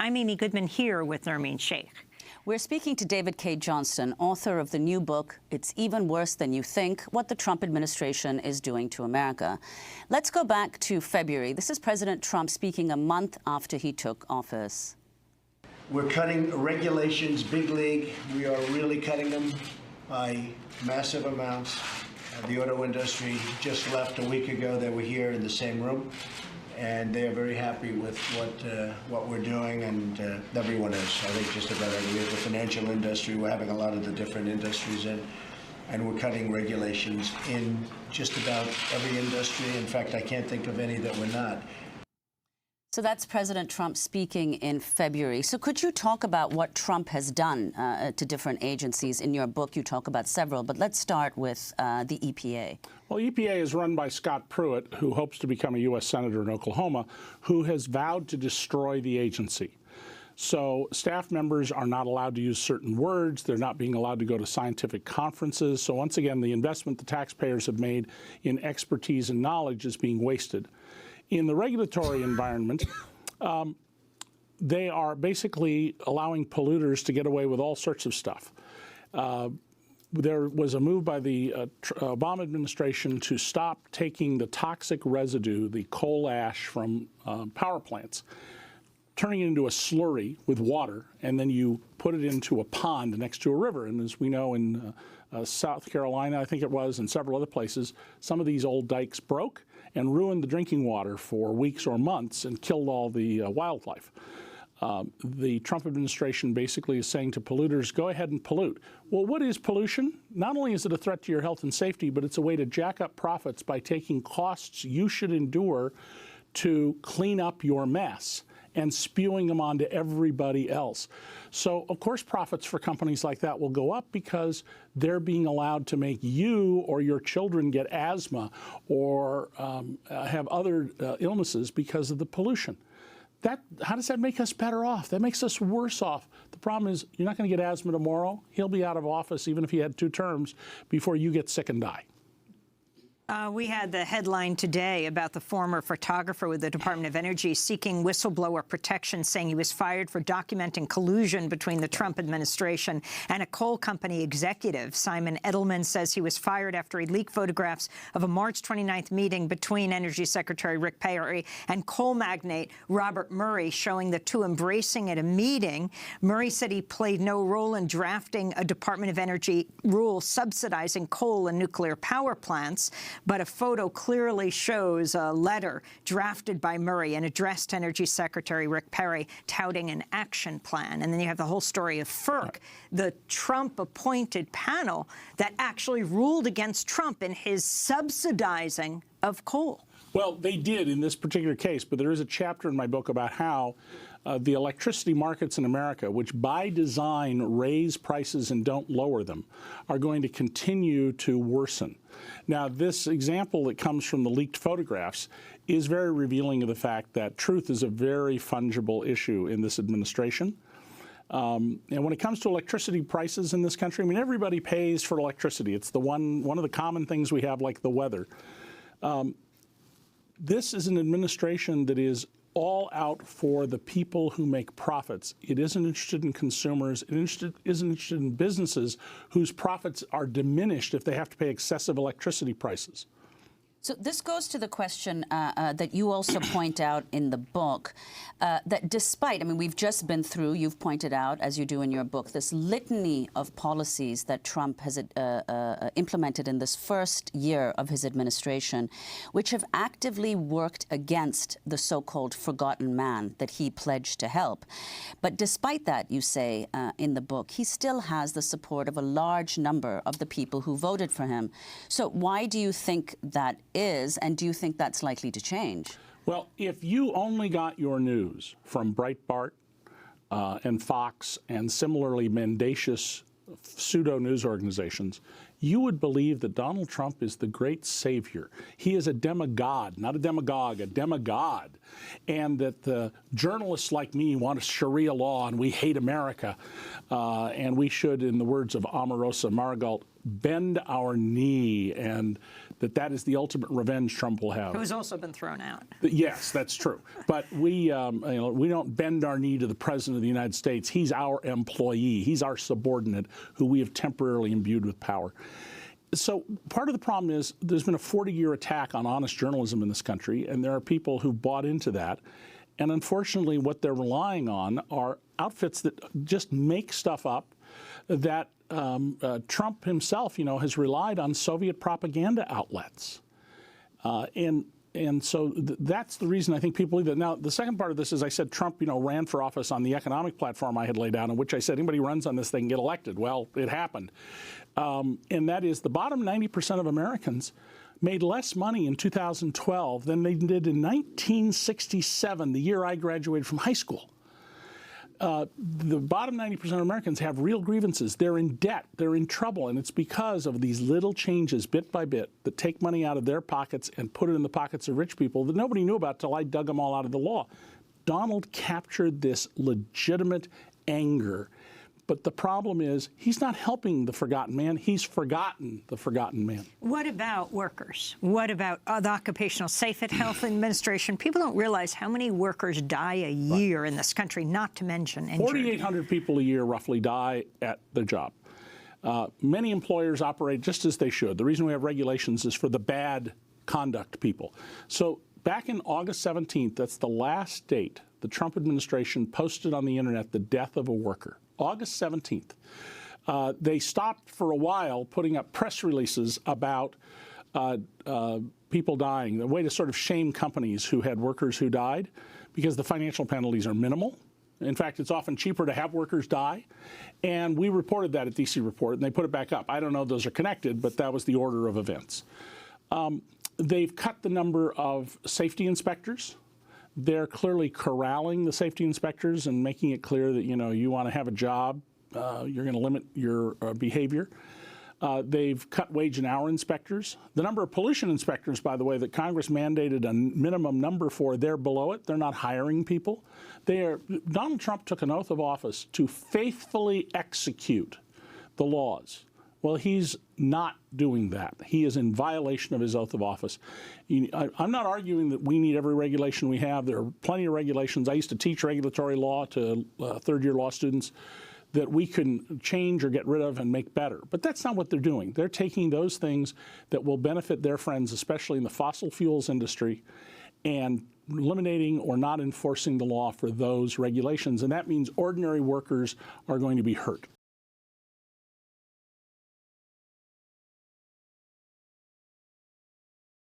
I'm Amy Goodman here with Nermeen Sheikh. We're speaking to David K. Johnston, author of the new book, It's Even Worse Than You Think, What the Trump Administration is Doing to America. Let's go back to February. This is President Trump speaking a month after he took office. We're cutting regulations, big league. We are really cutting them by massive amounts. The auto industry just left a week ago. They were here in the same room, and they are very happy with what we're doing, and everyone is. I think just about every. We have the financial industry. We're having a lot of the different industries in, and we're cutting regulations in just about every industry. In fact, I can't think of any that we're not. So that's President Trump speaking in February. So could you talk about what Trump has done to different agencies? In your book, you talk about several, but let's start with the EPA. Well, EPA is run by Scott Pruitt, who hopes to become a U.S. Senator in Oklahoma, who has vowed to destroy the agency. So staff members are not allowed to use certain words. They're not being allowed to go to scientific conferences. So once again, the investment the taxpayers have made in expertise and knowledge is being wasted. In the regulatory environment, they are basically allowing polluters to get away with all sorts of stuff. There was a move by the Obama administration to stop taking the toxic residue, the coal ash from power plants, turning it into a slurry with water, and then you put it into a pond next to a river. And as we know in South Carolina, I think it was, and several other places, some of these old dikes broke and ruined the drinking water for weeks or months and killed all the wildlife. The Trump administration basically is saying to polluters, go ahead and pollute. Well, what is pollution? Not only is it a threat to your health and safety, but it's a way to jack up profits by taking costs you should endure to clean up your mess and spewing them onto everybody else. So, of course, profits for companies like that will go up because they're being allowed to make you or your children get asthma or have other illnesses because of the pollution. How does that make us better off? That makes us worse off. The problem is you're not going to get asthma tomorrow. He'll be out of office, even if he had 2 terms, before you get sick and die. We had the headline today about the former photographer with the Department of Energy seeking whistleblower protection, saying he was fired for documenting collusion between the Trump administration and a coal company executive. Simon Edelman says he was fired after he leaked photographs of a March 29th meeting between Energy Secretary Rick Perry and coal magnate Robert Murray, showing the two embracing at a meeting. Murray said he played no role in drafting a Department of Energy rule subsidizing coal and nuclear power plants. But a photo clearly shows a letter drafted by Murray and addressed to Energy Secretary Rick Perry touting an action plan. And then you have the whole story of FERC, the Trump-appointed panel that actually ruled against Trump in his subsidizing of coal. Well, they did in this particular case, but there is a chapter in my book about how the electricity markets in America, which by design raise prices and don't lower them, are going to continue to worsen. Now, this example that comes from the leaked photographs is very revealing of the fact that truth is a very fungible issue in this administration. And when it comes to electricity prices in this country, I mean, everybody pays for electricity. It's the one of the common things we have, like the weather. This is an administration that is all out for the people who make profits. It isn't interested in consumers. It isn't interested in businesses whose profits are diminished if they have to pay excessive electricity prices. So this goes to the question that you also point out in the book, that despite, I mean, we've just been through, you've pointed out, as you do in your book, this litany of policies that Trump has implemented in this first year of his administration, which have actively worked against the so-called forgotten man that he pledged to help. But despite that, you say in the book, he still has the support of a large number of the people who voted for him. So why do you think that is, and do you think that's likely to change? Well, if you only got your news from Breitbart and Fox and similarly mendacious pseudo-news organizations, you would believe that Donald Trump is the great savior. He is a demigod, not a demagogue, a demigod. And that the journalists like me want a Sharia law and we hate America. And we should, in the words of Omarosa Margalt, bend our knee, and that is the ultimate revenge Trump will have. Who's also been thrown out. Yes, that's true. But we don't bend our knee to the President of the United States. He's our employee. He's our subordinate who we have temporarily imbued with power. So part of the problem is there's been a 40-year attack on honest journalism in this country, and there are people who've bought into that. And unfortunately, what they're relying on are outfits that just make stuff up that Trump himself, has relied on Soviet propaganda outlets. And so that's the reason I think people believe that. Now, the second part of this is I said Trump, ran for office on the economic platform I had laid out, in which I said anybody who runs on this, they can get elected. Well, it happened. And that is the bottom 90% of Americans made less money in 2012 than they did in 1967, the year I graduated from high school. The bottom 90% of Americans have real grievances. They're in debt. They're in trouble. And it's because of these little changes, bit by bit, that take money out of their pockets and put it in the pockets of rich people that nobody knew about till I dug them all out of the law. Donald captured this legitimate anger. But the problem is he's not helping the forgotten man. He's forgotten the forgotten man. What about workers? What about the Occupational Safety Health Administration? People don't realize how many workers die a year in this country, not to mention injured. 4,800 people a year roughly die at their job. Many employers operate just as they should. The reason we have regulations is for the bad conduct people. So back in August 17th, that's the last date the Trump administration posted on the internet the death of a worker. August 17th. They stopped for a while putting up press releases about people dying, a way to sort of shame companies who had workers who died, because the financial penalties are minimal. In fact, it's often cheaper to have workers die. And we reported that at DC Report, and they put it back up. I don't know if those are connected, but that was the order of events. They've cut the number of safety inspectors. They're clearly corralling the safety inspectors and making it clear that, you want to have a job, you're going to limit your behavior. They've cut wage and hour inspectors. The number of pollution inspectors, by the way, that Congress mandated a minimum number for, they're below it. They're not hiring people. Donald Trump took an oath of office to faithfully execute the laws. Well, he's not doing that. He is in violation of his oath of office. I'm not arguing that we need every regulation we have. There are plenty of regulations. I used to teach regulatory law to third-year law students that we can change or get rid of and make better. But that's not what they're doing. They're taking those things that will benefit their friends, especially in the fossil fuels industry, and eliminating or not enforcing the law for those regulations. And that means ordinary workers are going to be hurt.